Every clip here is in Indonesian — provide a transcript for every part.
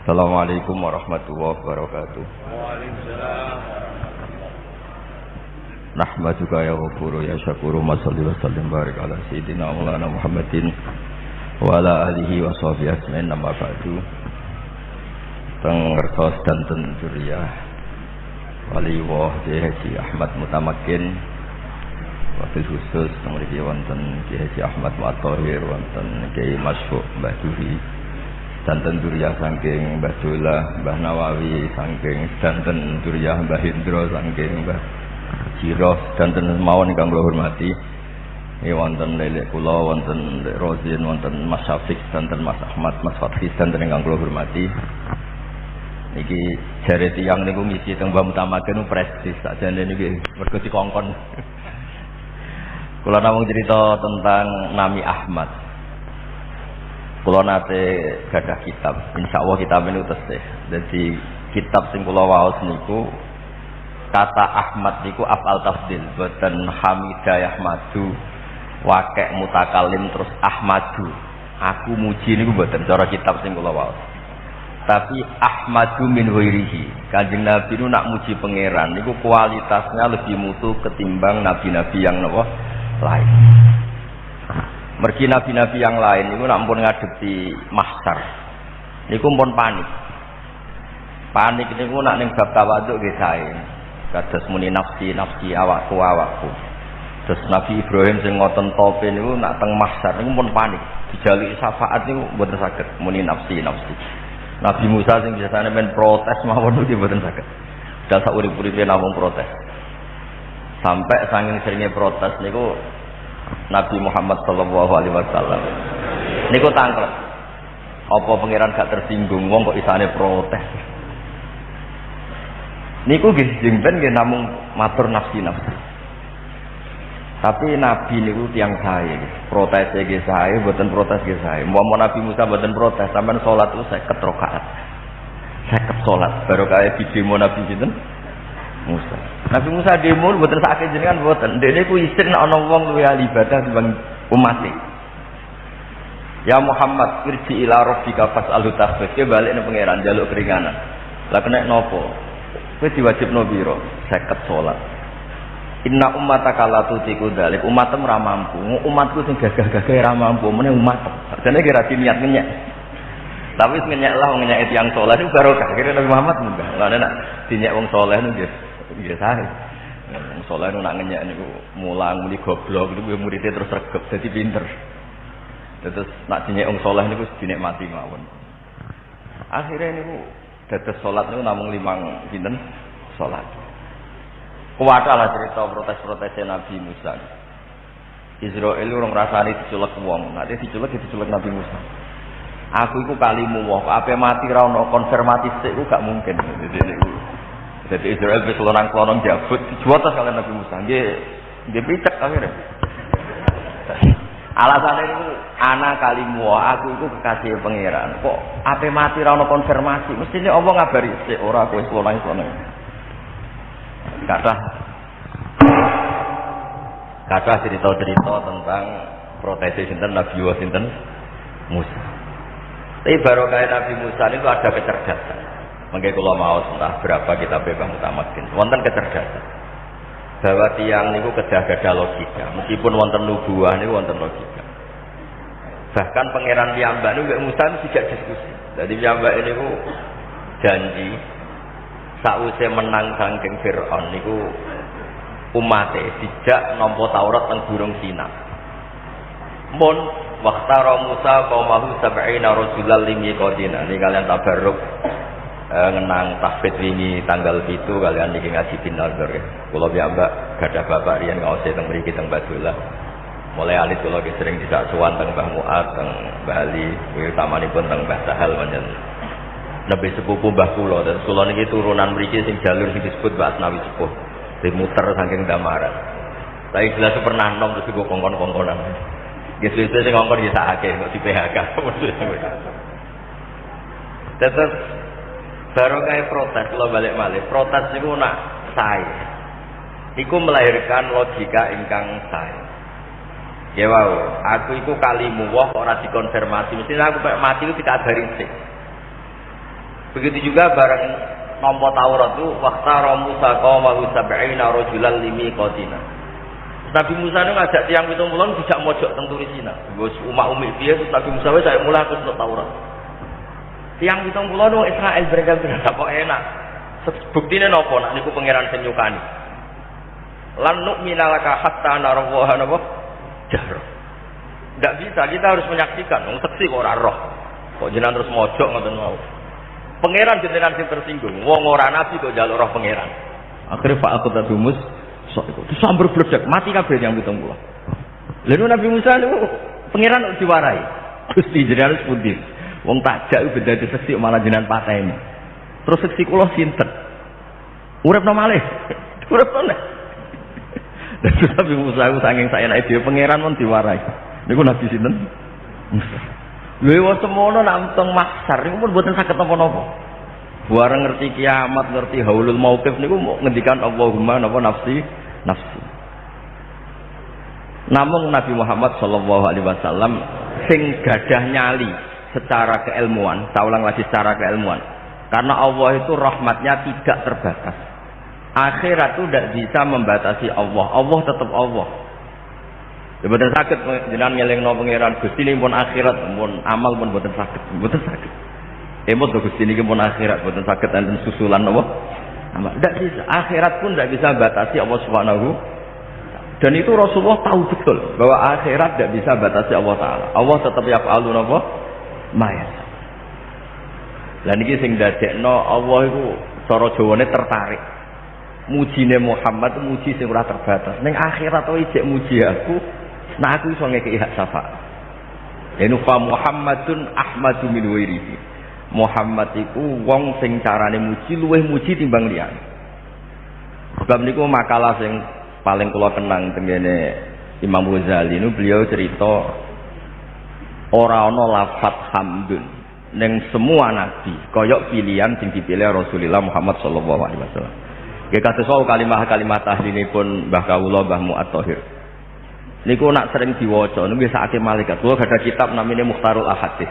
Assalamualaikum warahmatullahi wabarakatuh. Waalaikumsalam. Nahmaduka ya ghafuru ya syakuru masalli wa sallim barik ala sayyidina maulana Muhammadin wa ala alihi wa sahbihi ajmain nama ba'du. Teng ngertos dan tenturiyah waliwah Haji Ahmad Mutamakin wakil khusus memiliki wonten Haji Ahmad Mu'atohir wonten Kiai Masyuk Mbah Duri dan tenturiyah saking Mbah Dolah Mbah Nawawi saking dan tenturiyah Mbah Hindro saking Mbah Jiroh dan mawon ingkang kula hormati wonten lelek kula wonten Lek Rozin wonten Mas Syafiq dan Mas Ahmad Mas Fatih dan ingkang kula hormati niki jare tiyang niku ngisi teng Mbah Mutamakin prestis sakjane niki mergo dikongkon kula namung cerita tentang Nami Ahmad. Kula nate gadah kitab, insyaallah kitab ini tesih. Jadi kitab sing kula waos niku kata Ahmad niku afal tafdil, boten Hamidayah madu, wakek mutakalim terus Ahmadu. Aku muji niku boten cara kitab sing kula waos. Tapi Ahmadu min ghairihi. Kanjeng Nabi niku nak muji pangeran niku kualitasnya lebih mutu ketimbang nabi-nabi yang napa lain. Mergi nabi-nabi yang lain niku nak pun ngadepi mahsyar niku pun panik niku nak ning bab tawaduk nggih sae kados muni nafsi awakku terus Nabi Ibrahim sing ngoten tope niku nak teng mahsyar niku pun panik dijaluki syafaat niku mboten saged muni nafsi Nabi Musa sing biasane men protes mawon niku mboten saged dal sak urip-uripe namung protes sampai saking seringe protes niku Nabi Muhammad sallallahu alaihi wasallam niku tanglet apa pangeran gak tersinggung wong kok isane protes niku nggih jengben nggih namung matur nafsi tapi Nabi niku tiyang sae protes nggih sae mboten protes nggih sae umpama Nabi Musa mboten protes sampean salat itu 50 rakaat 50 salat baru kaya di demo Nabi sinten Musa. Nabi Musa demo mboten sakake jenengan mboten. Dene ku isin nek ana wong luwih ahli ibadah timbang umate. Ya Muhammad, irji ila rabbika fas'alhu takhfif. Ke balik nang pangeran njaluk keringanan. Lah kena napa? Kowe diwajibno pira? 50 salat. Inna ummataka la tutiku dzalik. Umatmu ora mampu. Umatku sing gagah-gagah ora mampu. Meneh umat. Jane kira niat ngenyek. Tapi ngenyek lah ngenyek tiyang saleh itu barokah. Kira Nabi Muhammad munggah. Lah nek dinyek wong saleh niku nggih sae. Wong saleh nak ngenyek niku mulang muni goblok niku muridé terus regep dadi pinter. Terus nak dinyek wong saleh niku dinikmati mawon. Akhire niku dados salat niku namung 5 pinten salat. Kuwatalah cerita protes-protese Nabi Musa. Israil ora ngrasani diculek wong, nek diculek Nabi Musa. Aku iku kalimu wah, ape mati ra ono konfirmatif sik ku gak mungkin. Jadi Israel wis lonang-lonong jabut dijuwata kalian Nabi Musa. Nggih picek akhire. Alasane niku ana kalimu wah, aku iku kekasih pangeran. Kok ape mati ra ono konfirmasi? Mestine apa ngabari sik ora kowe lonang-lonong. Kata cerita-cerita tentang protesi sinten Nabi sinten Musa. Tapi barokah Nabi Musa itu ada kecerdasan. Mengke kula maos entah berapa kitab Mbah Mutamakin. Wonten kecerdasan. Bahwa tiyang niku kedah-kedah logika. Meskipun wonten nubuwah niku wonten logika. Bahkan pangeran piyambak niku mbek Musa tidak diskusi. Jadi piyambak niku janji sakwise menang saking Firaun niku umate dijak nampa Taurat teng Gunung Sinai. Mun waqtara Musa qaumahu sab'ina rajulan limiqatina. Niki kalian tabarruk ngenang tahfidz wingi tanggal 7 kalian niki ngaji binazar ya. Kula piyambak gadah bapak riyen ngaose teng mriki teng Badolah. Mulai alit kula ki sering dijak sowan teng Mbah Muat teng Bali, utamanipun teng Mbah Sahal panjen. Nabi sepupu Mbah kula dan kula niki turunan mriki sing jalur sing disebut Mbah Asnawi Sepuh. Dimuter saking Damaran. Tapi jelas pernah nom terus go kongkon-kongkonan. Gitu sing ngongkon ya sakake kok di PHK. Terus baru kayak protes kalau balik-balik. Protes niku nak sae. Iku melahirkan logika ingkang sae. Ya wow, aku iku kalimu wah ora dikonfirmasi. Mesti aku mati itu dikabari sik. Begitu juga bareng nampa Taurat itu waqtara Musa qaumahu sab'ina rajulan limiqatina. Nabi Musa itu ngajak tiang 70 tidak mojok teng Turisina. Wis umak-umik piye terus Nabi Musa wis saya mulai aku untuk Taurat. Tiang 70 itu Israel beragam-beragam kok enak. Buktine napa nek niku pangeran sing nyukani. Lan nu'mina laka hatta narawaha napa? Jahra. Ndak bisa, kita harus menyaksikan. Wong seksi kok ora roh. Kok jenengan terus mojok ngoten mau. Pangeran jenengan sing tersinggung. Wong ora nabi kok njaluk roh pangeran. Akhire Pak aku tadumus sok iku. Terus sambar bledak, mati kabeh yang 70. Lalu Nabi Musa niku pangeran diwarai. Gusti jenengan wis pundi? Wong takjak beda seksi malah jenengan pateni. Terus seksi kula sinten? Uripno malih. Uripno nek. Terus Nabi Musa ku saking saenake dhewe pangeran mun diwarai. Niku Nabi sinten? Musa. Lha semono nak teng mahsyar niku pun mboten saged napa-napa. Bareng ngerti kiamat, ngerti haulul mauqif niku ngendikan Allahumma napa nafsi. Namun Nabi Muhammad sallallahu alaihi wasallam sing gadah nyali secara keilmuan, saya ulang lagi secara keilmuan. Karena Allah itu rahmatnya tidak terbatas. Akhirat itu tidak bisa membatasi Allah. Allah tetap Allah. Ya boten saged jenengan ngelingno pangeran Gusti niki pun akhirat, pun amal pun boten saged. Boten saged. Emot to Gusti niki pun akhirat boten saged enten susulan apa? Amal. Tidak bisa. Akhirat pun tidak bisa batasi Allah Subhanahu. Dan itu Rasulullah tahu betul bahwa akhirat tidak bisa batasi Allah Taala. Allah tetap yaf'alu napa? Ma yasha. Lah niki sing dadekno Allah iku cara Jawane tertarik. Mujine Muhammad muji sing ora terbatas. Ning akhirat wae ijek muji aku, nah aku iso ngekeki hak syafaat. Enu fa Muhammadun ahmadu min wairihi. Muhammad iku wong sing carane muji luwih muji timbang liyane. Sebab niku makalah sing paling kula kenang tengene Imam Ghazali niku beliau cerita ora ana lafaz hamdun ning semua nabi kaya pilihan sing dipilih Rasulullah Muhammad sallallahu alaihi wasallam. Nggih kados kalimat-kalimat tahlinipun Mbah Kawula Mbah Mu'ad Thahir. Niku nak sering diwaca niku sakake malaikat. Kula gadah kitab namine Mukhtarul Ahadits.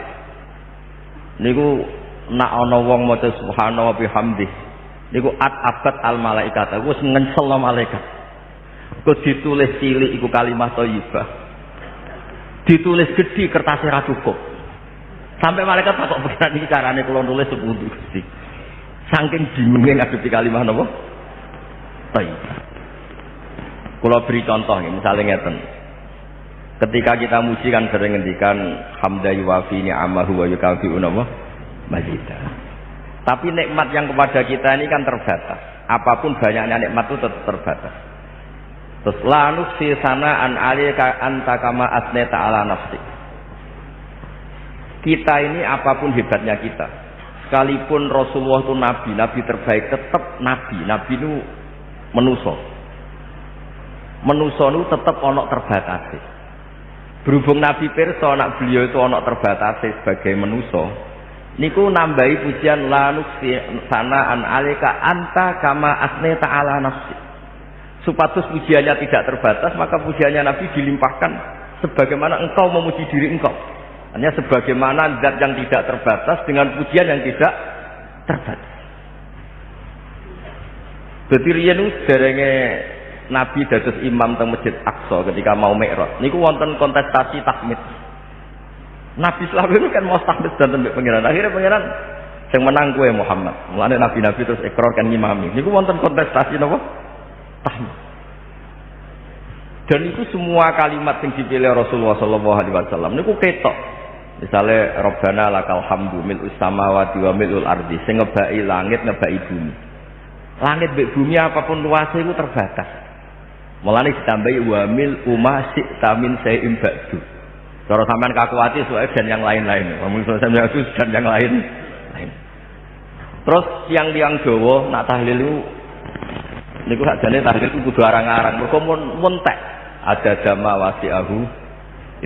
Niku nak ana wong maca subhanallah wa bihamdih. Niku abad al malaikat. Wis ngencelno malaikat. Kok ditulis cilik iku kalimat thayyibah. Ditulis gedhi kertasé ra cukup. Sampai malaikat takok pengen iki carane kula nulis sepundi Gusti. Saking bingunge ngadepi kalimat napa? Thayyibah. Kula beri contoh nggih, misale ngeten. Ketika kita muji kan sering ngendikan hamda yuwafi ni'amahu wa yukafi'u mazidah. Tapi nikmat yang kepada kita ini kan terbatas. Apapun banyaknya nikmat itu tetap terbatas. Terus la nuksi sana'an 'alaika anta kama asnata 'ala nafsi. Kita ini apapun hebatnya kita, sekalipun Rasulullah itu nabi terbaik, tetap nabi itu manusa. Manusa itu tetap ana terbatasi. Berhubung Nabi pirsa nak beliau itu ana terbatasi sebagai manusa, niku nambahi pujian la nuksi sana'an 'alaika anta kama asnata 'ala nafsi. Supados pujiannya tidak terbatas, maka pujiannya Nabi dilimpahkan sebagaimana engkau memuji diri engkau. Hanya sebagaimana zat yang tidak terbatas dengan pujian yang tidak terbatas. Dadi riyen derenge Nabi dados imam teng Masjid Aqsa ketika mau Mi'raj. Niku wonten kontestasi tahmid. Nabi sallallahu alaihi kan mau tahmid dan mbek pangeran. Akhirnya pangeran sing menang kowe Muhammad. Mulane nabi-nabi terus ikrar kan ngimami. Niku wonten kontestasi napa? Tahmid. Dan itu semua kalimat yang dipilih Rasulullah sallallahu alaihi wasallam niku ketok. Misalnya Rabbana lakal hamdu mil'us samawati wa mil'ul ardi, sing ngebaki langit ngebaki bumi. Langit mbek bumi apapun luasnya itu terbatas. Mulane ditambahi wa mil'u ma syi'ta min syai'in ba'du. Cara sampean kakuati soal dan yang lain-lain. Ngomong sampean itu dan yang lain. Terus tiang-tiang Jawa nak tahlil niku sakjane tahlil itu kudu arang-arang. Mergo mun tek ada dama wasi'ahu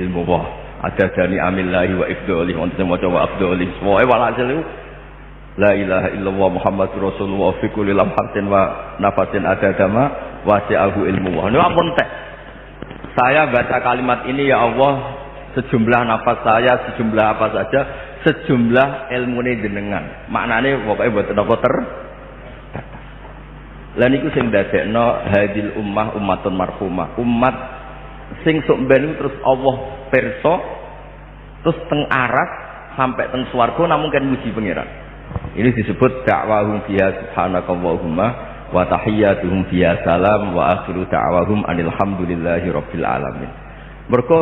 ilmu Allah. Ada dani amillahi wa ifdolih untuk maca wa abdolih semua walhasil itu la ilaha illallah Muhammadur Rasulullah fi kulli lamhatin wa nafasin ada dama wasi'ahu ilmu wa. Ini ampun tek. Saya baca kalimat ini ya Allah sejumlah nafas saya, sejumlah apa saja, sejumlah ilmune jenengan. Maknane pokoke mboten apa Lah niku sing dadekno hadil ummah ummatun marhumah. Umat sing sok ben terus Allah pirsa terus teng aras sampai teng swarga namung kan muji pangeran. Ini disebut da'wahum fiha subhanakallahumma wa tahiyyatuhum fiha salam wa akhiru da'wahum anil hamdulillahi rabbil alamin. Mergo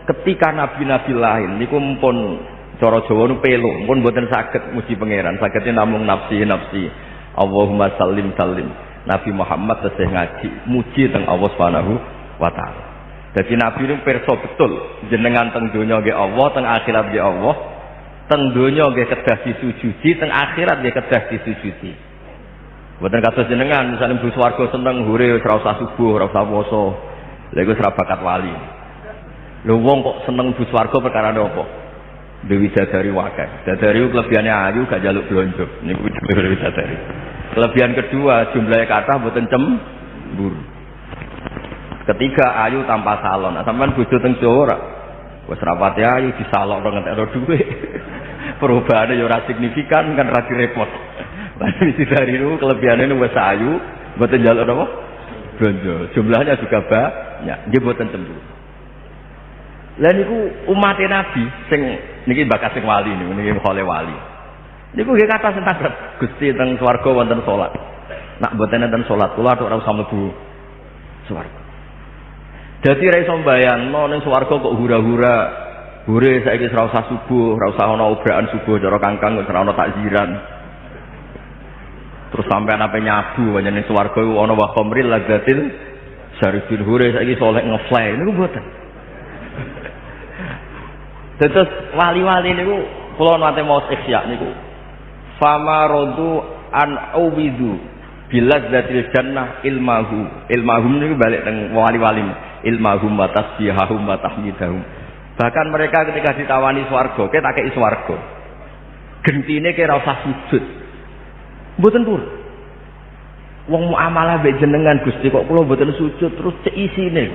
ketika nabi-nabi lain niku mumpun cara Jawa nu pelu, mumpun mboten saged muji pangeran, sagede namung nafsi Allahumma sallim sallim. Nabi Muhammad tesih ngaji muji teng Allah Subhanahu wa taala. Dadi nabi niku pirsa betul jenengan teng donya nggih Allah, teng akhirat nggih Allah. Teng donya nggih kedah disujudi, teng akhirat nggih kedah disujudi. Mboten kados jenengan misalnya mlebu swarga seneng hure wis ora usah subuh, ora usah poso. Lha iku ora bakat wali. Lho wong kok seneng mlebu swarga perkara apa? Dewi Dadari wakai. Dadari kelebihane ayu gak njaluk blonjo. Niku Dewi Dadari. Kelebihan kedua jumlahnya kathah mboten cemburu. Ketiga ayu tanpa salon. Nah, sampean bojo teng Jawa ora wis rapati ayu disalok ora ngentekno dhuwit. Perubahane ya ora signifikan kan ra direpot. Lah iki dari niku kelebihane wis ayu mboten njaluk napa? Blonjo. Jumlahnya juga banyak. Nggih mboten cemburu. Lah niku umat Nabi sing niki bakas sing wali niku niki khole wali. Niku nggih kathah sing tanggap Gusti teng swarga wonten salat. Nak mboten enten salat kula ora usah mlebu swarga. Dadi ra iso mbayangno ning swarga kok hura-hura. Hure saiki ora usah subuh, ora usah ana obrakan subuh cara kangkang wis ora ana takziran. Terus sampean ape nyabu panjenengan swarga iku ana wa khamril lagatil syarifil hure saiki soleh ngefly niku mboten. Terus wali-wali niku kula nate maos ikhya niku. Fama rodu an uwidu bilazzatil jannah ilmahum niku balik teng wali-wali ilmahum wa tasbihahum wa tahmidahum. Bahkan mereka ketika ditawani swarga ke tak kei swarga gentine ke ora usah sujud mboten pur wong muamalah mbek jenengan Gusti kok kula mboten sujud terus cek isine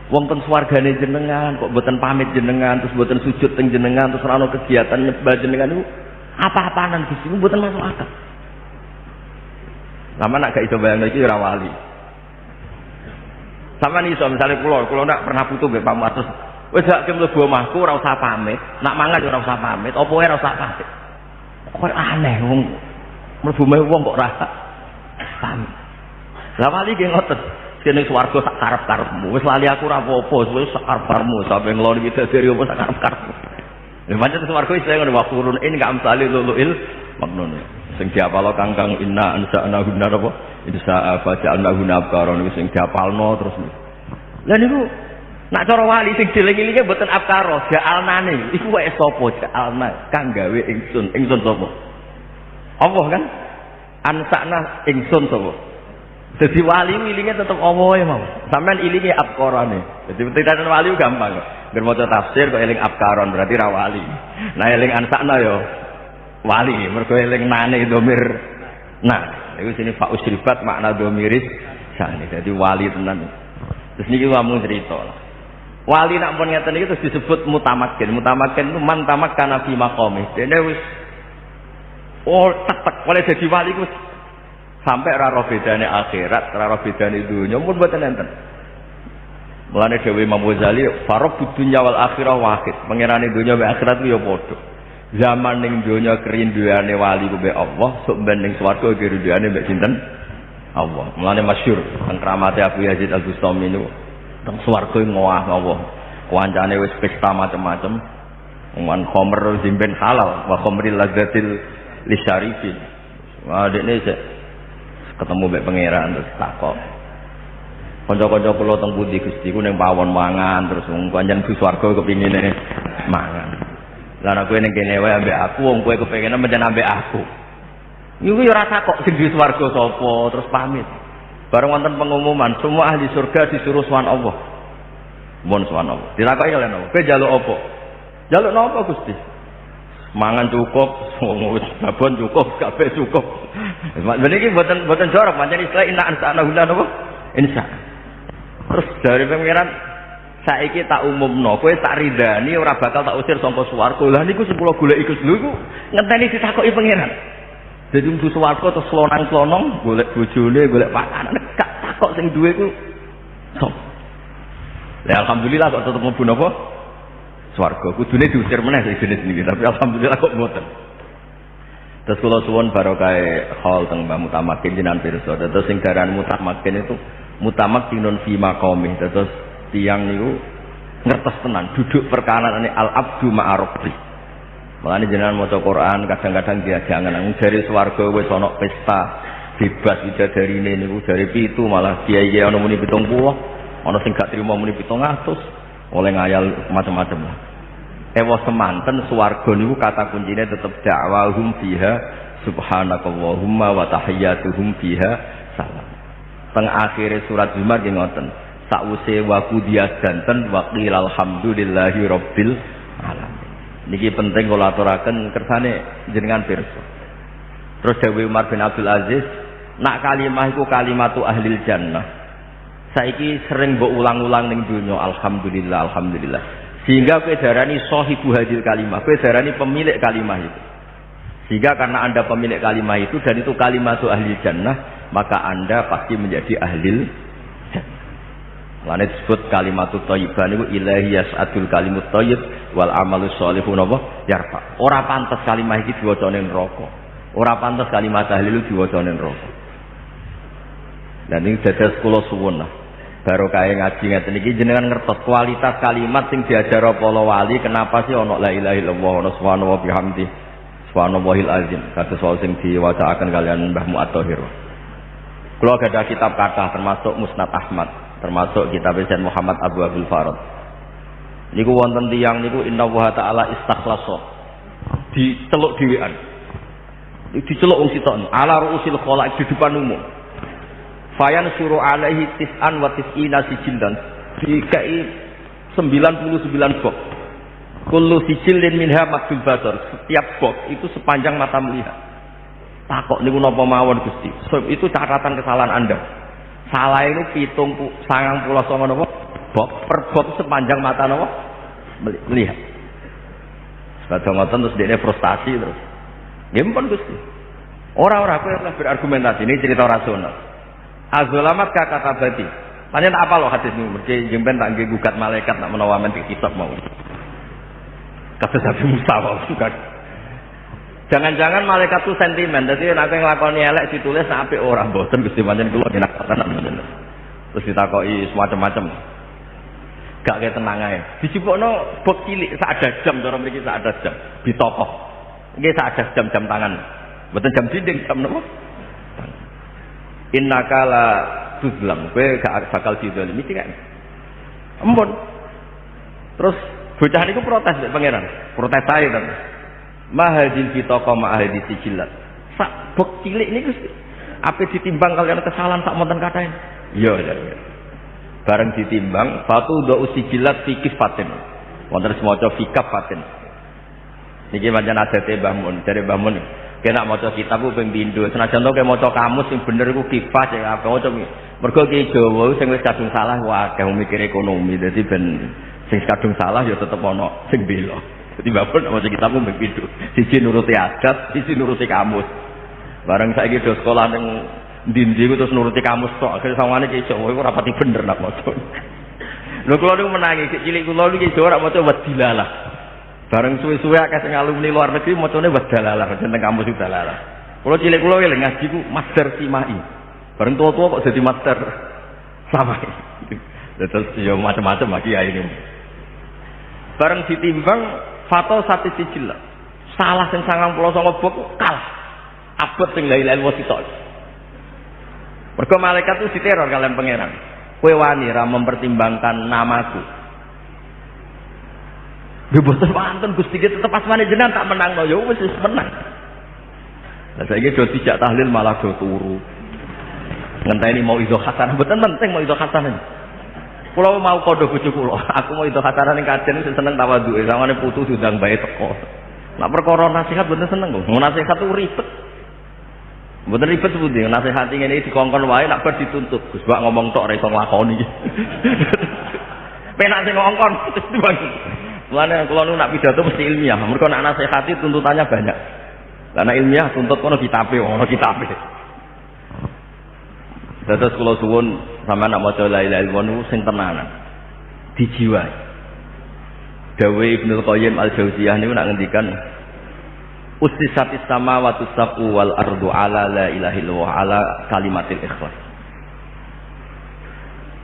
wong teng swargane jenengan kok mboten pamit jenengan terus mboten sujud teng jenengan terus ora ana kegiatan nyembah jenengan niku apa-apanan Gusti mboten masuk akal. Sama nak gak iso bayangno iki ora wali. Sama iso misale kula nak pernah putu mbek Pak Muatus wis gak mlebu omahku ora usah pamit, nak mangan ora usah pamit, apa wae ora usah pamit. Kok aneh wong mlebu omah wong kok ora pamit. Lah wali ki ngoten, kene swarga sak karep-karepmu. Wis lali aku ora apa-apa, wis sak karep-karepmu sampe ngloni bidadari apa sak karep-karepmu. Lha pancen swarga iso ngono wa qurun in ka amsali luluil maknun. Sing diapalo kangkang inna ansa'na guna apa? Insa fa'alna guna abkaron sing diapalno terus. Lah niku nak cara wali sing dieling-elinge mboten abkaro, ja'alnane. Iku wae sapa ja'alna kang gawe ingsun. Ingsun sapa? Allah kan? Ansa'na ingsun sapa? Dadi wali ilinge tetep Allah wae mau. Sampeyan ilinge abkarane. Dadi titanan wali gampang kok. Ngger maca tafsir kok eling abkaron berarti ra wali. Nah eling ansa'na yo wali mergo eling nane domir. Nah, iku sini fa usribat makna domiris sane. Dadi wali tenan. Terus niki ngomong cerita. Wali nak pun ngeten iki terus disebut mutamakin. Mutamakin itu man tamakkana fi maqami. Dene wis tek oleh dadi wali ku sampai ora ro bedane akhirat, ora ro bedane dunya pun mboten enten. Mulane dhewe Imam Ghazali farq dunya wal akhirah wahid. Pangerane dunya mek akhirat ku ya padha. Zaman ning dunya kerinduane wali ku mek Allah, sok ben ning swarga kerinduane mek sinten? Allah. Mulane masyhur teng kramate Abu Yazid Al-Bustami niku teng swarga ngowah Allah. Kancane wis pesta macam-macam. Wan khamr zimben halal wa khamril lazzatil lisyarifin. Wah dekne ketemu mek pangeran terus takok. Kanca-kanca kula teng pundi Gusti ku ning pawon mangan terus wong pancen di swarga kepingine mangan. Lah nek kowe ning kene wae ambek aku wong kowe kepengine mencen ambek aku. Iku ya ora takok sing di swarga sapa terus pamit. Bareng wonten pengumuman semua ahli surga disuruh sowan Allah. Mohon sowan Allah. Ditakoki oleh Allah, kowe njaluk apa? Njaluk napa Gusti? Mangan cukup, wis babon cukup, kabeh cukup. Ben iki mboten jorok, pancen istilah inna ansa'na guna napa? Insya. Terus dari pangeran Saiki tak umumno, kowe tak ridani ora bakal tak usir saka swarga. Lah niku sing kula golek iku lho iku ngenteni ditakoki pangeran. Dadi mlebu swarga terus slonang-slonong golek bojone, golek pakanan, gak takok sing duwe iku sop. Lah alhamdulillah kok tetep mlebu napa? Swarga. Kudune diusir meneh sing jenis niki, tapi alhamdulillah kok mboten. Terus kula suwun barokah hal teng Mbah Mutamakin jenengan pirsa. Terus sing darani Mutamakin itu mutamakkinun fi maqami. Terus tiyang niku ngertos tenan duduk perkanane al-abdu ma'arabbi. Mulane jenengan maca Quran kadang-kadang diajangan nang dari swarga wis ana pesta bebas widadarine niku dari 7 malah kiai-kiai ana muni 70, ana sing gak trimo muni 700, oleh ngayal macam-macam. Ewa semanten swarga niku kata kuncine tetep da'wahum fiha subhanakallahumma wa tahiyyatuhum fiha salam. Teng akhir surat Zumar nggih ngoten. Sakwise wa qudiyas danten wa qil alhamdulillahi rabbil alamin. Niki penting kula aturaken kersane jenengan pirsa. Terus dawuh Umar bin Abdul Aziz, nak kalimah iku kalimatu ahlil jannah. Saiki sering mbok ulang-ulang ning donya alhamdulillah alhamdulillah. Sehingga kowe darani sahibu hadil kalimah, kowe darani pemilik kalimah itu. Sehingga karena Anda pemilik kalimah itu dan itu kalimatu ahlil jannah, maka Anda pasti menjadi ahlil jannah. Lane disebut kalimatut thayyibah niku ilahi yas'atul kalimut thayyib wal amalus shalihun apa yarfa. Ora pantes kalimah iki diwaca ning neraka. Ora pantes kalimat tahlil diwaca ning neraka. Dan ini dados kula suwun lah. Barokah ngaji ngeten iki jenengan ngertos kualitas kalimat sing diajar para wali, kenapa sih ana la ilaha illallah wa subhanahu wa bihamdi subhanallahil azim kados sing diwacaaken kalian Mbah Mu'ad Thahir. Kula gadah kitab kathah termasuk Musnad Ahmad, termasuk kitab Sayyid Muhammad Abu Abdul Farad. Niku wonten tiyang niku innallaha ta'ala istakhlasa. Diceluk dhewean. Diceluk wong sitok ala ruusil khalaq di depan umum. Fayan suruh alaihi tis'an wa tis'ina sijildan. Dikai 99 box. Kullu sijilin minha maktul basar. Setiap box itu sepanjang mata melihat. Takok niku napa mawon Gusti. Sebab itu catatan kesalahan Anda. Salah itu 99 napa? Box per box sepanjang mata napa? Melihat. Kadang ngoten terus dekne frustasi terus. Nggih pun Gusti. Ora kowe lah berargumentasi ini cerita rasional. Azulamat ka kata berarti. Pancen apa lo hadis niku? Mergi jemben tak nggih gugat malaikat nak menawa men kitab mau. Kata Nabi Musa bukan. Jangan-jangan malaikat itu sentimen. Jadi nek nglakoni elek ditulis nek apik ora mboten Gusti pancen kula dinakatan. Terus ditakoki semacam-macam. Gak kaya tenang ae. Dijupukno bok cilik sak ada jam cara mriki sak ada jam ditokoh. Nggih sak ada jam tangan. Mboten jam dinding jam napa? Innaka la tuzlam. Kowe gak bakal dizalimi iki kan. Ampun. Terus bocah niku protes nek pangeran. Protes ae to. Mahadil fitaqa ma'ahadi sijilat. Sak bok cilik niku ape ditimbang kalian kesalahan sak monten kathah. Iya. Bareng ditimbang fatu do usijilat fikih fatin. Wonten semaca fikaf fatin. Niki pancen adate Mbah Mun, jare Mbah Mun. Kena maca kitab ku ping pindho. Senajan to ke maca kamus sing bener iku kifah sing apa maca. Mergo ki Jawa sing wis kadung salah wae mikir ekonomi. Dadi ben sing kadung salah ya tetep ana sing bela. Dadi Mbah Mun maca kitab ku ping pindho. Siji nuruti adat, siji nuruti kamus. Bareng saiki do sekolah ning ndi-ndi ku terus nuruti kamus tok. Akhire sawangane ki Jawa iku ora pati bener nak maca. Lho kula niku menangi cilik kula niku Jawa ora maca wadilalah. Bareng suwe-suwe akeh sing alumni luar negeri macane wadalalah, jeneng kamus dalalah. Kula cilik kula eling ngaji ku master simai. Bareng tua-tua kok dadi master samai. Terus yo macam-macam lagi ya ini. Bareng ditimbang fato satu sijil. Salah sing 99 bok kalah. Abot sing la ilaha illallah sitok. Mergo malaikat itu diteror kalian pangeran. Kowe wani ra mempertimbangkan namaku. Nggih boten wonten Gusti iki tetep asmane jenengan tak menangno ya wis menang. Lah saiki do dijak tahlil malah do turu. Ngenteni mau izo hasanah mboten penting mau izo hasanah. Kula mau kodho bojo kula, aku mau izo hasanah ning kajen sing seneng tawadhuke, samane putu diundang bae teko. Nek perkara nasihat mboten seneng kok. Nasihat ku ribet. Mboten ribet pundi, nasihati ngene iki dikongkon wae nek bar dituntut. Gus bak ngomong tok ora iso nglakoni. Penak sing ngongkon diwangi. Mulane kula nu nak pidato mesti ilmiah. Mergo nak nasihati tuntutannya banyak. Lah nek ilmiah tuntut kono kitabe, ono kitabe. Dados kula suwun sampeyan nak maca la ilaha illallah niku sing tenanan. Dijiwai. Dawe Ibnu Qayyim Al-Jauziyah niku nak ngendikan ussisatis samawati sab'u wal ardu ala la ilaha illallah ala kalimatil ikhlas.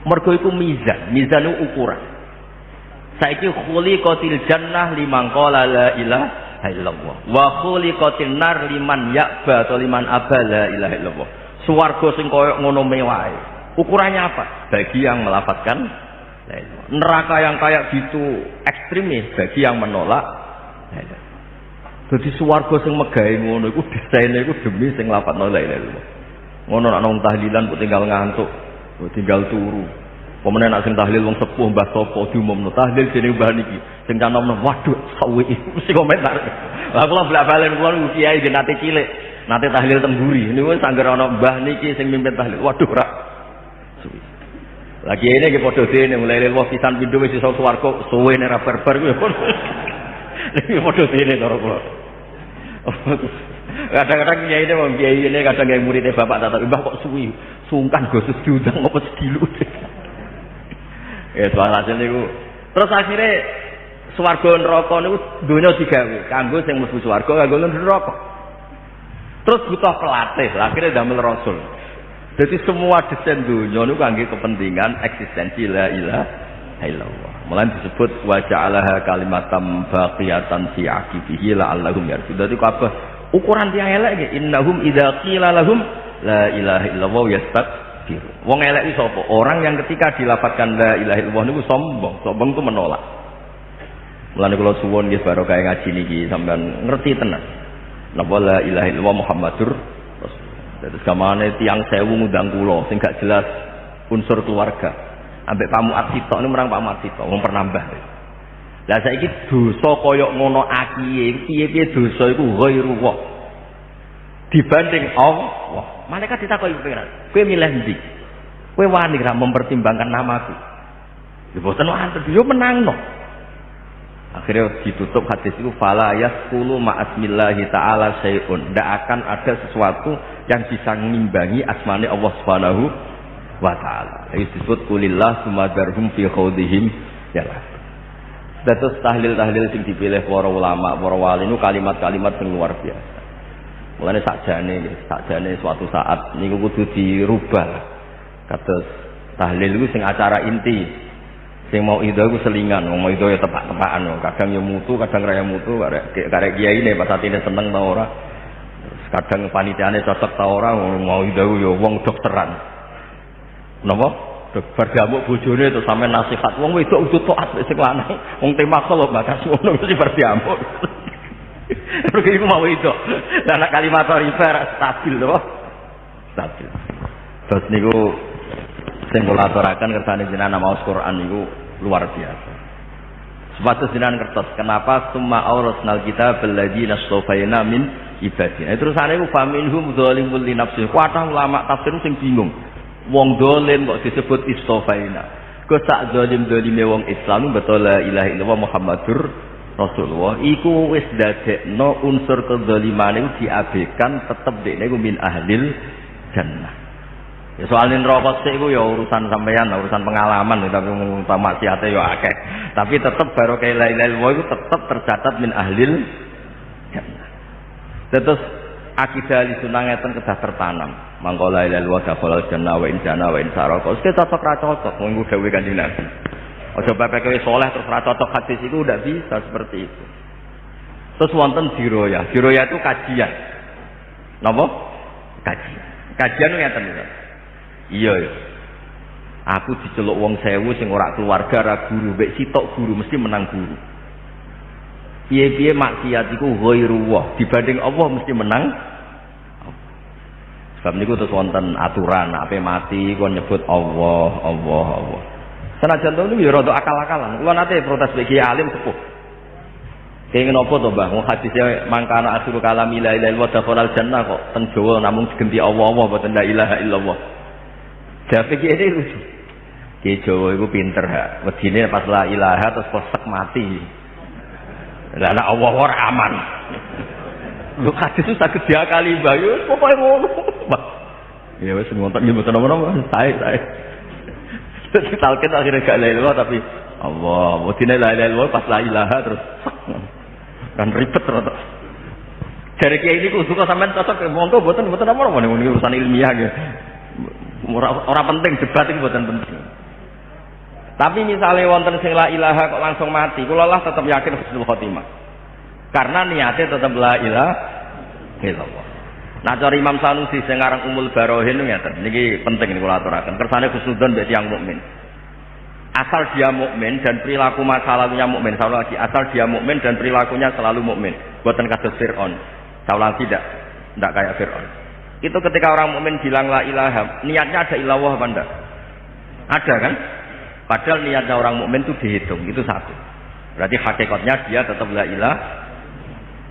Mergo iku mizan itu ukuran. Saiki khuliqatil jannah liman qala la ilaha illallah wa khuliqatin nar liman ya'ba atau liman aba la ilaha illallah. Swarga sing koyo ngono mewahe. Ukurannya apa? Bagi yang melafazkan la ilaha. Neraka yang kayak gitu ekstremis bagi yang menolak la ilaha. Dadi swarga sing megahe ngono iku desaine iku demi sing lafadzno la ilaha illallah. Ngono nek nang tahlilan kok tinggal ngantuk, kok tinggal turu. Pemene nak sing tahlil wong sepuh Mbah Sopo diumumno tahlil jeneng Mbah niki. Sing canomno waduh sawi mesti komentar. Lah kula blak-balen kula kiai nggih nate cilik, nate tahlil temburi. Niku sangger ana Mbah niki sing mimpin tahlil. Waduh ra suwi. Lagi ini nggih padha dene mulai lewat pisan pindho wis iso swarga suwe nek ra barbar kuwi. Iki padha dene karo kula. Kadang-kadang kiai ini wong kiai ini kadang yang muridnya bapak tak tahu, Mbah kok suwi, sungkan gosus diundang apa sedilu. Ya soal hasil niku. Terus akhirnya swarga neraka niku donya digawe kanggo sing mlebu swarga kanggo neraka. Terus butuh pelatih, akhirnya damel rasul. Jadi semua desain donya niku kangge kepentingan eksistensi la ilaha illallah. Mulane disebut wa ja'alaha kalimatam baqiyatan fi aqibihi la'allahum yarshudun. Dadi kabeh ukuran tiyang elek nggih innahum idza qila lahum la ilaha illallah yastakbirun. Wong elek iki sapa? Orang yang ketika dilafadzkan la ilaha illallah niku sombong. Sombong itu menolak. Mulane kula suwun nggih barokah ngaji niki sampean ngerti tenan. Napa la ilaha illallah Muhammadur Rasulullah. Terus kamane tiyang 1000 ngundang kula sing gak jelas unsur keluarga. Ambek Pak Muat Sitok niku merang Pak Muat Sitok wong pernambah. Lah saiki dosa kaya ngono akiye, piye-piye dosa iku ghairu wa. Dibanding Allah. Malaikat ditakoki pengiran, kowe milih ndi? Kowe wani ra mempertimbangkan namaku. Ya boten wonten, yo menangno. Akhirnya ditutup hadis itu fala yasqulu ma'asmillahi ta'ala syai'un. Ndak akan ada sesuatu yang bisa ngimbangi asmane Allah Subhanahu wa taala. Itu disebut kulillah sumadarhum fi khawdihim ya. Dados tahlil-tahlil sing dipilih para ulama, para wali niku kalimat-kalimat sing luar biasa. Mulane sakjane suatu saat niku kudu dirubah. Kados tahlil iku sing acara inti. Sing mau ida iku selingan, mau ida ya tepak-tepakan. Kadang ya mutu, kadang ra ya mutu, karek kiyaine pas atine seneng ta ora. Kadang panitiane cocok ta ora, mau ida iku ya wong dokteran. Napa? Bar gamuk bojone terus sampe nasihat wong wedok kudu taat sing lanang. Wong temak lho bakas ngono mesti bar gamuk. Pergi iku mau itu. Lah nek kalimat riba stabil to. Stabil. Terus niku sing kula aturaken kersane jenengan maos Quran niku luar biasa. Sebatas jenengan kertas, kenapa summa aurasnal kitab alladziina astafaina min ibadina. Terusane iku faminhum dzalimul li nafsihi. Kuatah ulama tafsir sing bingung. Wong dolim kok disebut istafaina. Kok sak zalim-zalime wong Islam betul la ilaha illallah Muhammadur Rasulullah iku wis dadekno unsur kezaliman iku diabaikan tetep dekne iku min ahlil jannah. Ya soalnya neraka sik iku ya urusan sampeyan, urusan pengalaman tapi maksiate ya akeh. Tapi tetep barokah la ilaha illallah iku tetep tercatat min ahlil jannah. Terus akidah Ahlussunnah ngeten kedah tertanam. Mangko la ilaha illallah dakhalal jannah wa in jana wa in saraka. Wis cocok ra cocok mung dawuh Kanjeng Nabi. Ojo bapak kowe saleh terus ora cocok hadis itu ndak bisa seperti itu. Terus wonten diroyah. Diroyah itu kajian. Napa? Kajian. Kajian ngeten lho. Iya ya. Aku diceluk wong 1000 sing ora keluarga ra guru, mek sitok guru mesti menang guru. Piye-piye maksiat iku ghairu wa, dibanding Allah mesti menang. Sebab niku terus wonten aturan, ape mati kon nyebut Allah, Allah, Allah. Senajan to niku ya rada akal-akalan. Kula nate protes bagi alim sepuh. Kenging napa to, Mbah? Wong hadise mangkana asru kalam la ilaha illallah dakhalal jannah kok teng Jawa namung digenti Allah-Allah boten la ilaha illallah. Jape iki lucu. Ki Jawa iku pinter ha. Wedine pas la ilaha terus pesek mati. Lah nek Allah ora aman. Lho hadis itu saged diakali bayu pokoke ngono. Ya wis ngontok iki mboten apa-apa, sae. Terus talqin akhirnya gak la ilaha tapi Allah, wedine la ilaha illallah pas la ilaha terus kan ribet terus. Dari kiai ini suka sampean cocok monggo mboten apa-apa ini urusan ilmiah gitu. Ora penting debat iki mboten penting. Tapi misalnya wonten sing la ilaha kok langsung mati, kula lah tetap yakin husnul khotimah. Karena niatnya tetap la ilaha illallah. Nah cara Imam Sanusi sing aran Umul Barohin ngeten, niki penting niku kula aturaken. Kersane husnudzon mbek tiyang mukmin. Asal dia mukmin dan perilaku masa lalunya mukmin, saya lagi asal dia mukmin dan perilakunya selalu mukmin. Buatan kados Fir'aun. Saya ulang tidak kayak Fir'aun. Itu ketika orang mukmin bilang la ilaha, niatnya ada illallah apa enggak? Ada kan? Padahal niatnya orang mukmin itu dihitung, itu satu. Berarti hakikatnya dia tetap la ilaha.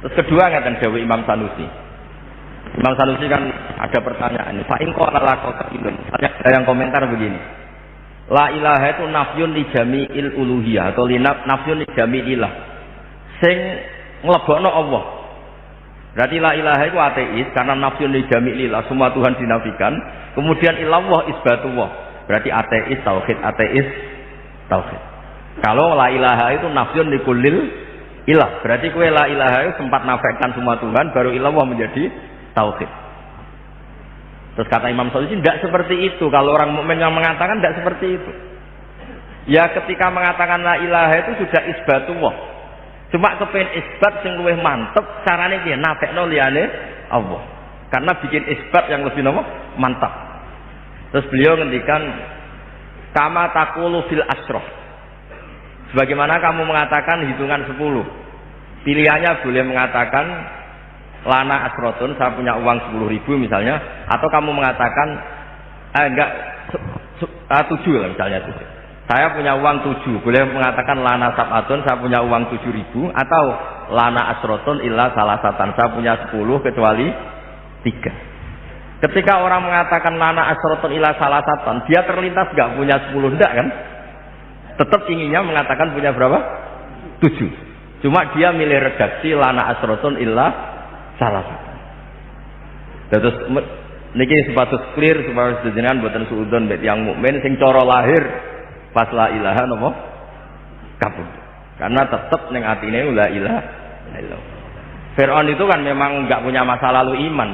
Terus kedua ngatan dawuh Imam Sanusi. Imam Sanusi kan ada pertanyaan, fa in qala laqad ilun. Ada yang komentar begini. La ilaha itu nafyun li jami'il uluhiyah atau nafyun li jami'illah. Sing nglebokno Allah. Berarti la ilaha itu ateis karena nafyun li jami'illah, semua Tuhan dinafikan. Kemudian illallah isbatullah. Berarti ateis tauhid. Kalau la ilaha itu nafyun li kullil ilah. Berarti kowe la ilaha itu sempat nafikan semua Tuhan baru illallah menjadi tauhid. Terus kata Imam Sanusi tidak seperti itu. Kalau orang mukmin yang mengatakan tidak seperti itu. Ya ketika mengatakan la ilaha itu sudah isbatullah. Cuma kepen isbat sing luwih mantep carane piye nafekno liyane Allah. Karena bikin isbat yang lebih mantap. Terus beliau ngendikan kama taqulu fil asrah. Sebagaimana kamu mengatakan hitungan 10. Pilihannya boleh mengatakan lana asrotun, saya punya uang 10.000 misalnya, atau kamu mengatakan enggak 7 lah misalnya 7. Saya punya uang 7, boleh mengatakan lana sab'atun, saya punya uang 7.000, atau lana asrotun illa salasatan, saya punya 10 kecuali 3. Ketika orang mengatakan lana asrotun illa salasatan, dia terlintas enggak punya 10 enggak kan? Tetap inginnya mengatakan punya berapa? 7. Cuma dia milih redaksi lana asrotun illa salah satu. Terus niki sepatut clear supaya sejenengan boten suudzon mbek tiyang mukmin sing cara lahir pas la ilaha napa kabeh. Karena tetep ning atine la ilaha illallah. Fir'aun itu kan memang enggak punya masa lalu iman.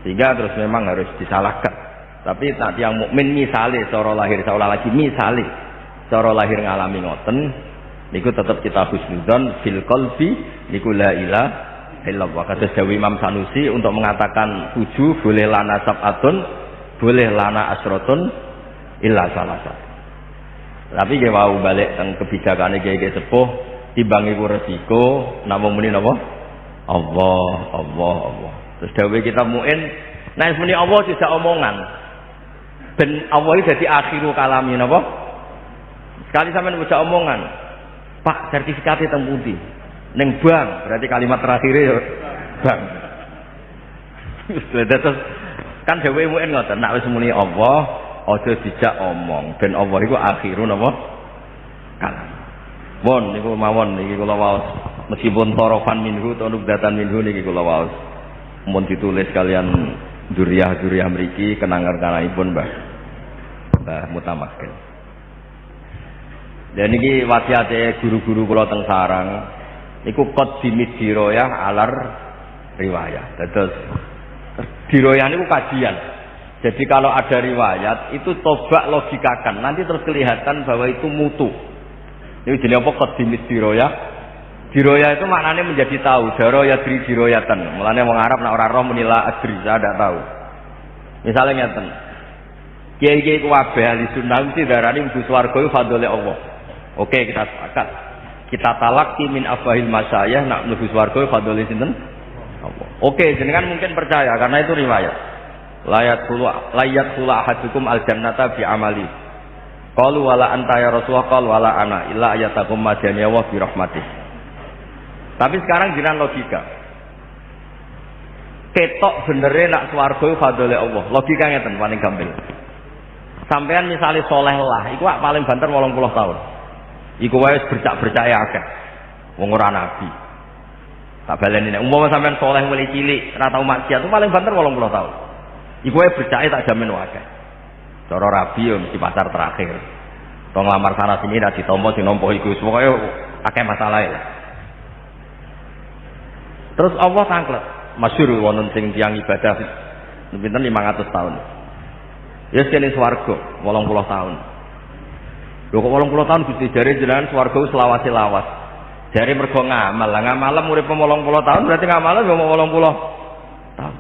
Sehingga terus memang harus disalahkan. Tapi tak tiyang mukmin misale cara lahir seolah lagi misale cara lahir ngalami ngoten niku tetep kita husnudzon fil qalbi niku la ilaha illallah. Kata dawuh Imam Sanusi untuk mengatakan 7 boleh lana sab'atun, boleh lana asrotun illa salasat. Tapi ge wau balik teng kebijakane kiai sepuh timbang iku resiko namung muni napa? Allah. Terus dawuh kita muin nek muni Allah tidak omongan. Ben Allah iki dadi akhiru kalami napa? Sekali sampean baca omongan, Pak sertifikatnya teng pundi? Neng bang, berarti kalimat terakhirnya ya bang. Terus kan dewe muen ngoten, nek wis muni Allah, aja dijak omong. Ben Allah iku akhirun apa? Kalam. Mon niku mawon niki kula waos. Meskipun tarafan minhu atau nubdatan minhu niki kula waos. Mun ditulis kalian duriah-duriah mriki kenangan-kenanganipun Mbah Mutamakin. Dan niki wasiate guru-guru kula teng sarang. Iku qad dimidiroyah alar riwayah. Terus diroyah niku kajian. Jadi kalau ada riwayat itu coba logikakan. Nanti terus kelihatan bahwa itu mutu. Ini jadi apa qad dimidiroyah? Diroyah itu maknanya menjadi tahu. Daro yadri diroyatan. Mulane wong Arab nek ora roh menila adri, saya tidak tahu. Misalnya ngeten. Kiai-kiai kabeh ahli sunnah mesti darani mlebu swarga iku fadhole Allah. Oke, kita sepakat. Kita talaki min afahil masyayah nak mlebu swarga fadhole sinten? Allah. Oke, jenengan mungkin percaya karena itu riwayat. Layat khulu ahadukum aljannata bi amali. Qalu wala anta ya Rasulullah qal wala ana illa ayatakum madaniya wa bi rahmatih. Tapi sekarang jenengan logika. Ketok benere nak swarga fadhole Allah. Logika ngeten paling gampang. Sampean misalnya soleh lah, iku paling banter 80 tahun. Iku wae bercak-bercake akeh. Wong ora nabi. Tak baleni nek umpama sampean soleh mulai cilik, ora tau maksiat, itu paling banter 80 tahun. Iku wae bercake tak jamin akeh. Cara rabi yo mesti pasar terakhir. Tong lamar sana sini ra ditampa sing nampa iku pokoke akeh masalahe. Terus Allah tanglet, masyhur wonten sing tiyang ibadah pinten 500 tahun. Ya kene swarga 80 tahun. Lho kok 80 tahun Gusti jare jenengan swarga wis lawas-lawas. Jare mergo ngamal. Lah ngamal urip 80 tahun berarti ngamal yo 80 tahun.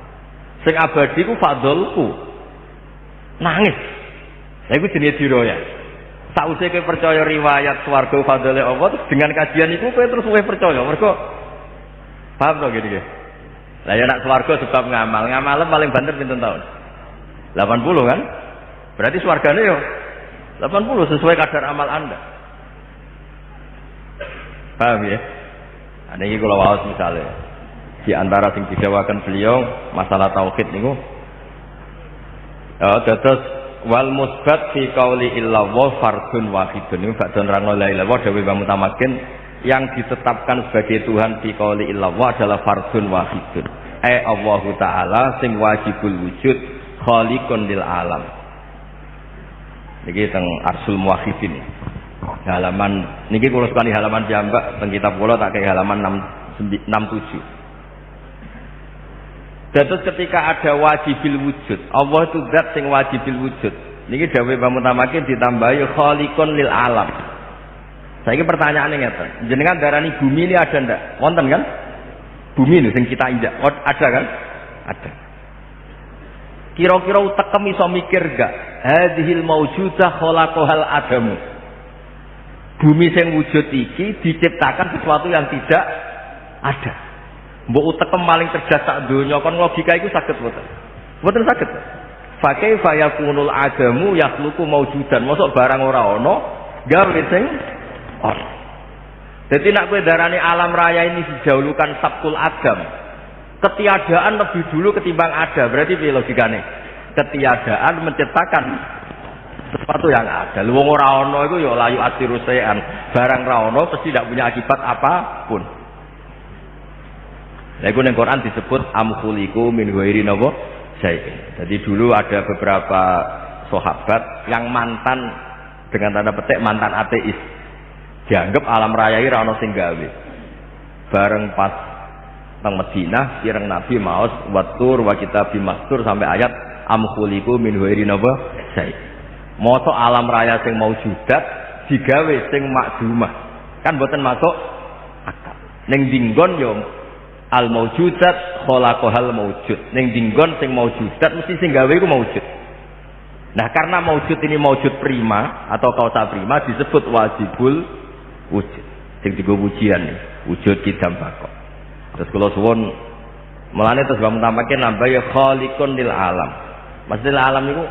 Sing abadi ku fadlku. Nangis. Lha iku jenenge diroya. Sausé kowe percaya riwayat swarga fadhole Allah terus dengan kajian iku kowe terus kowe percaya. Mergo paham to gini. Lah ya nak swarga sebab ngamal. Ngamal paling banter pinten tahun? 80 kan? Berarti swargane yo 80 sesuai kadar amal Anda. Paham ya? Ada ini kalau wawas misalnya di antara yang didawakan beliau masalah tauhid niku. Terus wal musbat fi qauli illallah fardun wahidun. Ini ba'dun rangno la ilaha illallah dawuh Imam Mutamakin yang ditetapkan sebagai Tuhan fi qauli illallah adalah fardun wahidun. Allah Ta'ala sing wajibul wujud khaliqun lil alam. Niki teng Arsul Muwahhidin. Halaman niki kula sekali halaman piyambak teng kitab kula tak kei halaman 67. Terus ketika ada wajibil wujud, Allah itu zat sing wajibil wujud. Niki dawuh Imam Mutamakin ditambahi khaliqun lil alam. Saiki pertanyaane ngeten, jenengan darani bumi ini ada ndak? Wonten kan? Bumi ini sing kita injak. Ada kan? Ada. Kira-kira utekem iso mikir gak? Hadhil maujudah khalaqahal adamu. Bumi sing wujud iki diciptakan sesuatu yang tidak ada. Mbok utekem paling cerdas sak donya kon logika iku saged mboten? Mboten saged. Fa kaifa yakunul adamu yakhluqu maujudan. Mosok barang ora ana gawe sing ana. Dadi nek kowe darani alam raya ini dijauhkan sabtul adam. Ketiadaan lebih dulu ketimbang ada. Berarti piye logikane? Ketiadaan menciptakan sesuatu yang ada. Lu wong ora ana iku ya layu asirusean. Barang ra ana pasti tidak punya akibat apapun. Lah iku ning Quran disebut amkhuliku min ghairi napa syai'in. Jadi dulu ada beberapa sahabat yang mantan dengan tanda petik mantan ateis. Dianggap alam raya iki ra ana sing gawe. Bareng pas teng Madinah kireng Nabi maos watur wa kitabim mastur sampai ayat amkhuliku min ghairi napa syai'in. Moto alam raya sing maujudat digawe sing makdumah kan boten masuk akal. Ning dinggon yo al maujudat khalaqahal maujud. Ning dinggon sing maujudat mesti sing gawe iku maujud. Nah karena maujud ini maujud prima atau kausa prima disebut wajibul wujud. Sing digo pujian wujud kidam bakok. Terus kula suwun melane terus bangun tampake nambah ya khaliqun lil alam. Maksudnya alam niku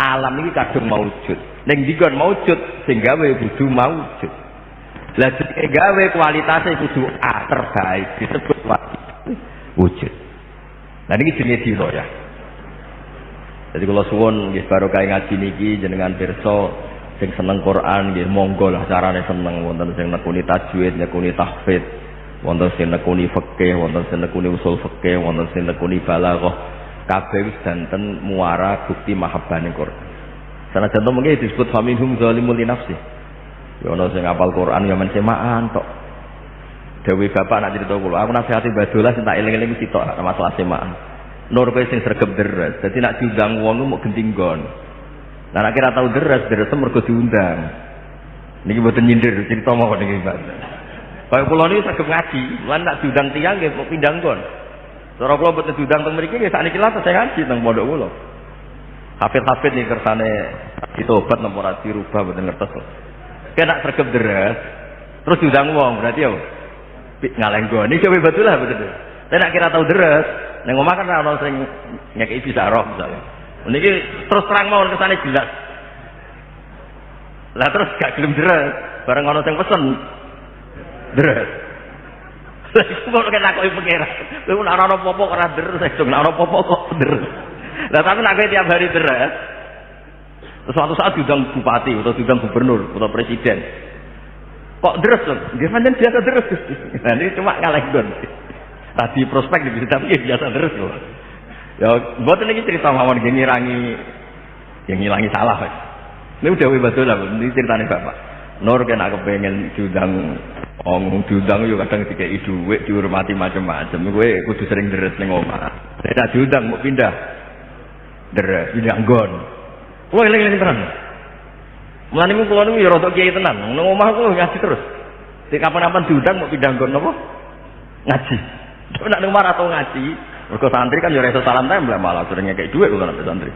alam ini kadung maujud. Ning dikon maujud sing gawe kudu maujud. Lah jenenge gawe kualitasnya kudu A terbaik disebut wujud. Lah niki jenenge diroya. Jadi kalau suwun nggih barokah ngaji niki jenengan pirsa sing seneng Quran nggih monggo lah carane seneng wonten sing nekuni tajwid, nekuni tahfidz, wonten sing nekuni fikih, wonten sing nekuni usul fikih, wonten sing nekuni balaghah. Kabeh wis danten muara bukti mahabbane Quran. Sanajan to mengki disebut faminhum zalimun li nafsi. Ya ana sing hafal Quran ya men semaan tok. Dewe bapak nak cerita kula, aku nasihati badolah sing tak eling-eling sitok masalah semaan. Nur kowe sing sregep deres. Dadi nak diundang wong mok genting nggon. Lah nek ora tau deres mergo diundang. Niki mboten nyindir cerita mawon niki, Pak. Kaya kula niki sregep ngaji, lan nak diundang tiyang nggih kok pindang nggon. Cara kula mboten diundang teng mriki nggih sakniki lah saya ngaji teng pondok kula. Hafid-hafid niki kersane ditobat napa ora dirubah mboten ngertos. Kena sregep deres terus diundang wong berarti ya ngalenggoni coba betul lah betul. Saya nak kira tahu deres, neng omah kan orang sering ngekei bisa roh misalnya. Niki terus terang mau kesana jelas. Lah terus gak gelem deres, bareng orang sing pesen deres. Kok nek takoki pengira. Kowe nek ana apa-apa ora deres, nek ana apa-apa kok deres. Lah tapi nek tiap hari deres, Terus suatu saat diundang bupati atau diundang gubernur atau presiden. Kok deres loh? Dia pancen biasa deres. Nah, ini cuma ngalah gon. Tadi prospek di tapi biasa deres loh. Ya, buat ini cerita mawon yang ngilangi salah. Ini udah betul lah, ini ceritanya Bapak. Nur kena kepengen diundang yo kadang dikei dhuwit dihormati macam-macam. Kowe kudu sering deres ning omah. Nek tak diundang mau pindah. Deres pindah nggon. Kowe eling-eling tenan. Mulane ku kula niku ya rada kiai tenan. Nang omah ku ngaji terus. Nek kapan-kapan diundang mau pindah nggon napa? Ngaji. Nek nang omah atau ngaji, mergo santri kan ya iso salam tempel malah sering ngekek dhuwit kok nek santri.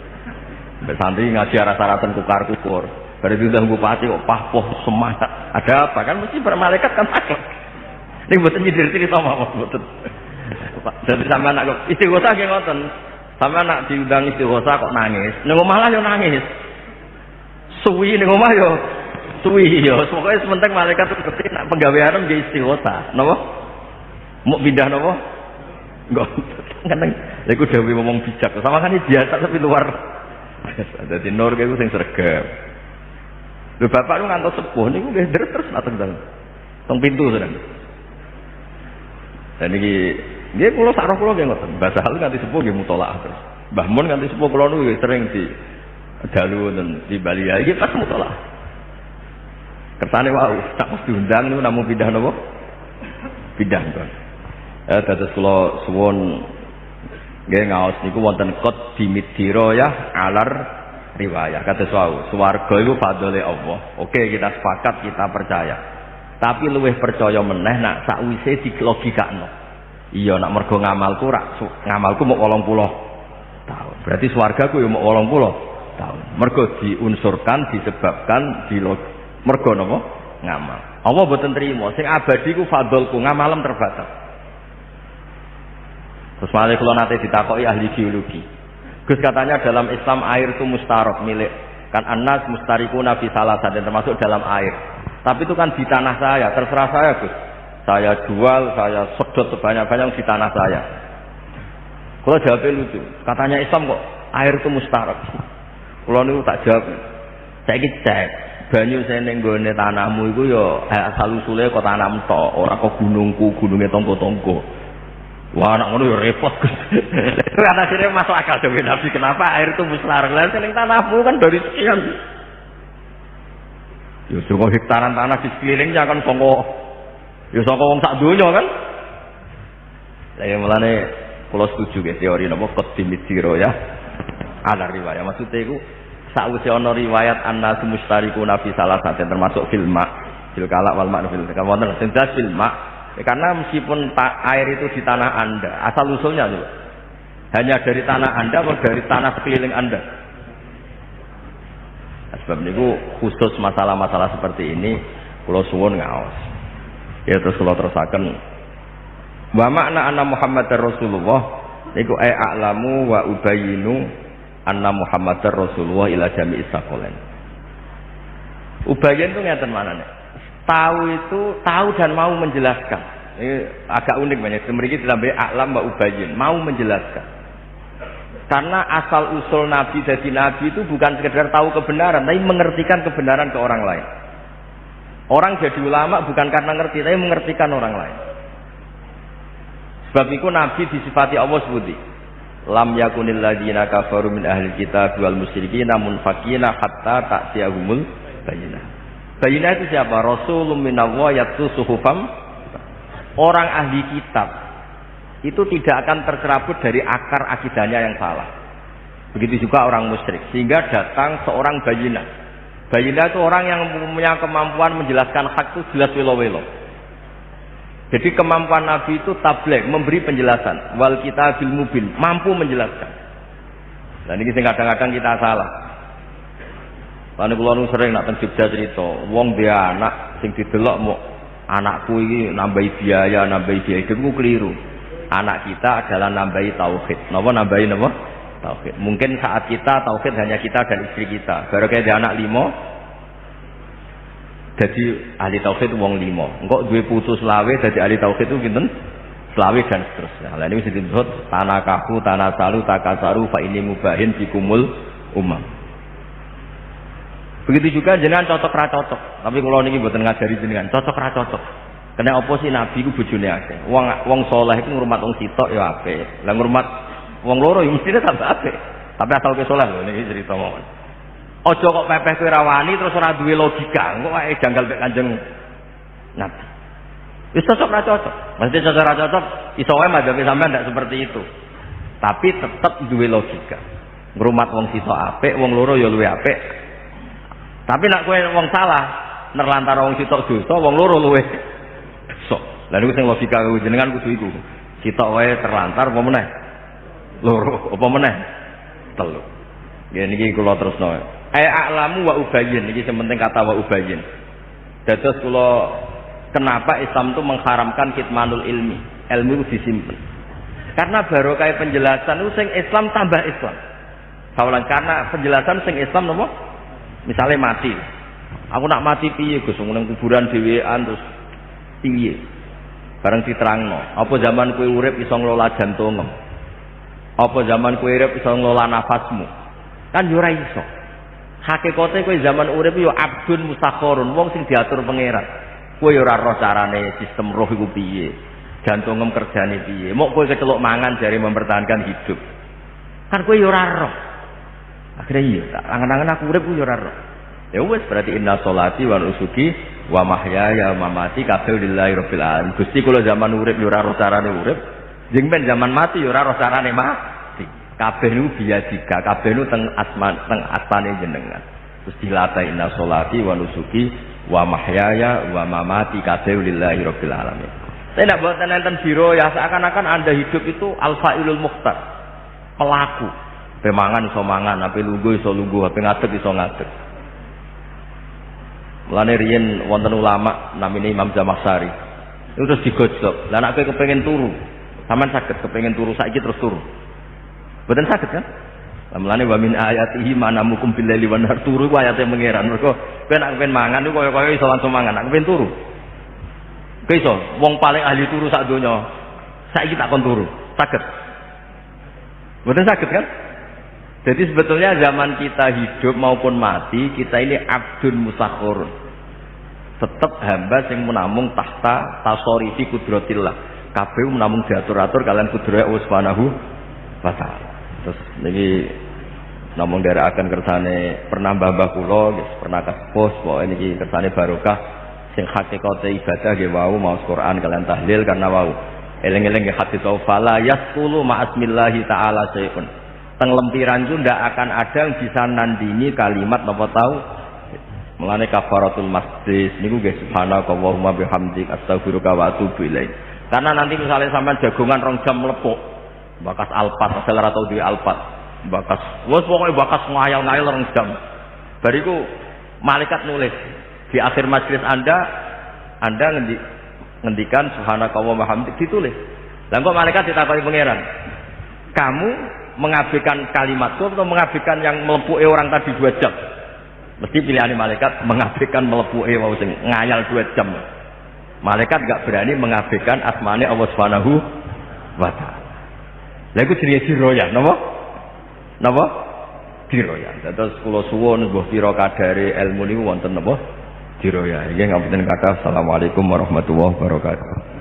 Mbak santri ngaji arah-aratan kukar-kukur. Dari diundang bupati kok pahpoh semangat. Ada apa kan mesti malaikat kan takut. Ini mboten nyindir cerita mawon mboten. Dadi sampean nak istighosah nggih ngoten. Sampean nak diundang istighosah kok nangis. Ning omah lah yo nangis. Suwi ning omah yo suwi yo. Pokoke sementing malaikat ngerti nak penggawean nggih istighosah. Napa? Mau pindah napa? Enggak. Kadang lha iku dhewe ngomong bijak. Sama kan biasa tapi luar. Dadi nur iku sing sregep. Lho bapak lu ngantos sepuh niku nggih terus mateng dalem. Teng pintu sedang. Dan iki nggih kula sak roh kula nggih ngoten. Bahasa halus nganti sepuh nggih mutolaah terus. Mbah Mun nganti sepuh kula niku sering di dalu wonten di Bali ya iki pas mutolaah. Kersane wau tak mesti diundang niku namung pindah napa? Pindah kon. Dados kula suwun nggih ngaos niku wonten qad dimidira ya alar riwayah kata swarga itu fadhole Allah. Oke, kita sepakat, kita percaya. Tapi luwih percaya meneh nak sakwise dilogikakno. Iya nak mergo ngamalku mau 80 tahun. Berarti swargaku ya mau 80 tahun. Mergo diunsurkan, disebabkan mergo napa? Ngamal. Allah mboten trimo. Sing abadi ku fadholku, ngamalem terbatas. Terus malah kula nate ditakoki ahli geologi. Gus katanya dalam Islam air itu mustarok milik kan annas mustariku nabi salah satu termasuk dalam air. Tapi itu kan di tanah saya, terserah saya Gus. Saya jual, saya sedot sebanyak-banyak di tanah saya. Kalau jawabnya lucu, katanya Islam kok air itu mustarok. Kalau niku tak jawab, saya cek banyu saya nenggone tanahmu itu yo asal usulnya kok tanam tok, orang kok gunungnya tonggo-tonggo. Wah, anak ngono ya repot. Itu akhirnya masuk akal dewe Nabi, kenapa air itu mustarok? Lah sing tanahmu kan dari sekian. Ya saka hektaran tanah di sekelilingnya kan saka wong sak donya kan. Lah ya mulane kula setuju ge teori napa qadimidiro ya. Ada riwayat maksudnya iku sakwise ana riwayat annas mustariku nabi salah satu termasuk filma fil kala wal ma'rufil wonten sendas filma. Karena meskipun air itu di tanah Anda, asal usulnya loh, hanya dari tanah Anda atau dari tanah sekeliling Anda. Nah, sebab itu khusus masalah-masalah seperti ini, kalau suwun ngaos. Ya terus kalau terusakan, wa makna anna Muhammadar Rasulullah, niku a'lamu wa ubayinu anna Muhammadar Rasulullah ila jami'is saqalain. Ubayin itu ngeten manane. Tahu dan mau menjelaskan. Ini agak unik banyak. Memiliki ditambahi a'lam wa ubayyin, mau menjelaskan. Karena asal usul Nabi jadi Nabi itu bukan sekedar tahu kebenaran, tapi mengertikan kebenaran ke orang lain. Orang jadi ulama bukan karena ngerti, tapi mengertikan orang lain. Sebab itu Nabi disifati Allah sebuti. Lam yakunil ladzina kafaru min ahli kitab wal musyrikin munfaqina hatta ta'tiyahumul bayyinah. Bayyinah itu siapa? Rasulun minallah yatlu suhufam. Orang ahli kitab itu tidak akan tercerabut dari akar akidahnya yang salah. Begitu juga orang musyrik. Sehingga datang seorang bayyinah. Bayyinah itu orang yang punya kemampuan menjelaskan hak itu jelas welo-welo. Jadi kemampuan Nabi itu tabligh, memberi penjelasan. Wal kitabil mubin, mampu menjelaskan. Dan ini kadang-kadang kita salah. Lalu kalau sering nak teng Jogja cerita, wong dia anak sing didelok mau anakku ini nambahi biaya itu keliru. Anak kita adalah nambahi tauhid. Napa nambahi napa? Tauhid. Mungkin saat kita tauhid hanya kita dan istri kita. Baru kayak dia anak 5, jadi ahli tauhid wong 5. Engkau duwe putu selawe, jadi ahli tauhid itu pinten? Selawe dan seterusnya. Lah ini disebut tanah kafu, tanah salu, takasaru, fa ini mubahin bikumul umam. Begitu juga jenengan cocok ra cocok. Tapi kula niki mboten ngajari jenengan cocok ra cocok. Kena apa sih nabi ku bojone akeh. Wong saleh iku ngurmat wong sitok ya apik. Lah ngurmat wong loro ya mestine tambah apik. Tapi asal ke saleh lho niki cerita mawon. Aja kok pepeh kowe rawani terus ora duwe logika. Engko wae janggal mek Kanjeng Nabi. Wis cocok ra cocok. Mesti cocok ra cocok iso wae madzhab sampean ndak seperti itu. Tapi tetep duwe logika. Ngrumat wong sitok apik, wong loro ya luwih apik. Tapi nek kowe wong salah, nerlantar wong sitok dosa, wong loro luwih dosa. Lah niku sing logika jenengan kudu iku. Sitok wae terlantar apa meneh? Loro, apa meneh? Telu. Ya niki kula terusno. A'lamu wa ubayyin, niki sing penting kata wa ubayyin. Dados kula kenapa Islam itu mengharamkan kitmanul ilmi? Ilmu itu disimpen. Karena barokah penjelasan itu sing Islam tambah Islam. Saulan karena penjelasan sing Islam napa? Misalnya mati, aku nak mati piye Gus, nang kuburan dhewean terus piye? Bareng diterangno, apa zaman kowe urip iso ngelola jantungmu? Apa zaman kowe urip iso ngelola nafasmu? Kan yo ora iso. Hakikate kowe zaman urip yo abdun musakhorun, wong sing diatur pangeran. Kowe yo ora roh carane sistem roh iku piye? Jantungmu kerjane piye? Mok kowe kecelok mangan jare mempertahankan hidup. Kan kowe yo ora roh. Akhirnya iya, angan-angan aku urip yo ora roh. Ya wis berarti inna sholati wa nusuki wa mahyaya wa mamati kabeh lillahi rabbil alamin. Gusti kula zaman urip yo ora roh carane urip, jeng ben zaman mati yo ora roh carane mati. Kabeh niku biadika, kabeh niku teng asmane jenengan. Terus dilata inna sholati wa nusuki wa mahyaya wa mamati kabeh lillahi rabbil alamin. Saya tidak buat enten biro ya seakan-akan Anda hidup itu al-fa'ilul mukhtar, pelaku. Ape mangan iso mangan, ape lungguh iso lungguh, ape ngadeg iso ngadeg. Mulane riyen wonten ulama namine Imam Zamakhsyari. Itu terus digojlok. Lah nek kowe kepengin turu, sampean saged kepengin turu saiki terus turu. Mboten saged kan? Lah mulane wa min ayatihi manamukum bil laili wan nahar, turu ku ayate pangeran. Mergo kowe nek kepengin mangan iku kaya-kaya iso langsung mangan. Nek kepengin turu. Kowe iso wong paling ahli turu sak donya. Saiki tak kon turu. Saged. Mboten saged kan? Jadi sebetulnya zaman kita hidup maupun mati, kita ini abdun musakhorun. Tetap hamba yang menamung tahta tasorifi kudratillah. Kabeh menamung diatur-atur kalian kudrat Allah Subhanahu wa taala. Terus niki namung nderekaken kersane pernah mbah kula pernah kaspos pokoke niki kersane barokah sing hakikate ibadah nggih wau maos Quran kalian tahlil karena wau. Eling-eling nggih hadits fala yasqulu ma'asmillahi taala syai'un. Teng lempiran itu ndak akan ada yang bisa nandingi kalimat napa tahu. Mulane kafaratul masjid niku nggih subhanakallahumma bihamdik astaghfiruka wa atubu ilaik. Karena nanti misalnya sampean jagongan rong jam melepuk, bakas alpat asal ora tau duwe alpat, bakas wes pokoke bakas ngayal-ngayal rong jam. Bariku malaikat nulis di akhir majelis Anda ngendikan subhanakallahumma bihamdik ditulis. Lah kok malaikat ditakoki pangeran, kamu mengabaikan kalimatku atau mengabaikan yang melepuki orang tadi 2 jam? Mesti pilihan malaikat mengabaikan melepuki wau sing ngayal 2 jam. Malaikat enggak berani mengabaikan asmane Allah Subhanahu wa taala. Lha iku jenenge diroyan, napa? Napa? Diroyan. Terus kula suwun mbuh pira kadare ilmu niku wonten napa? Diroyan. Nggih ngapunten kathah. Assalamualaikum warahmatullahi wabarakatuh.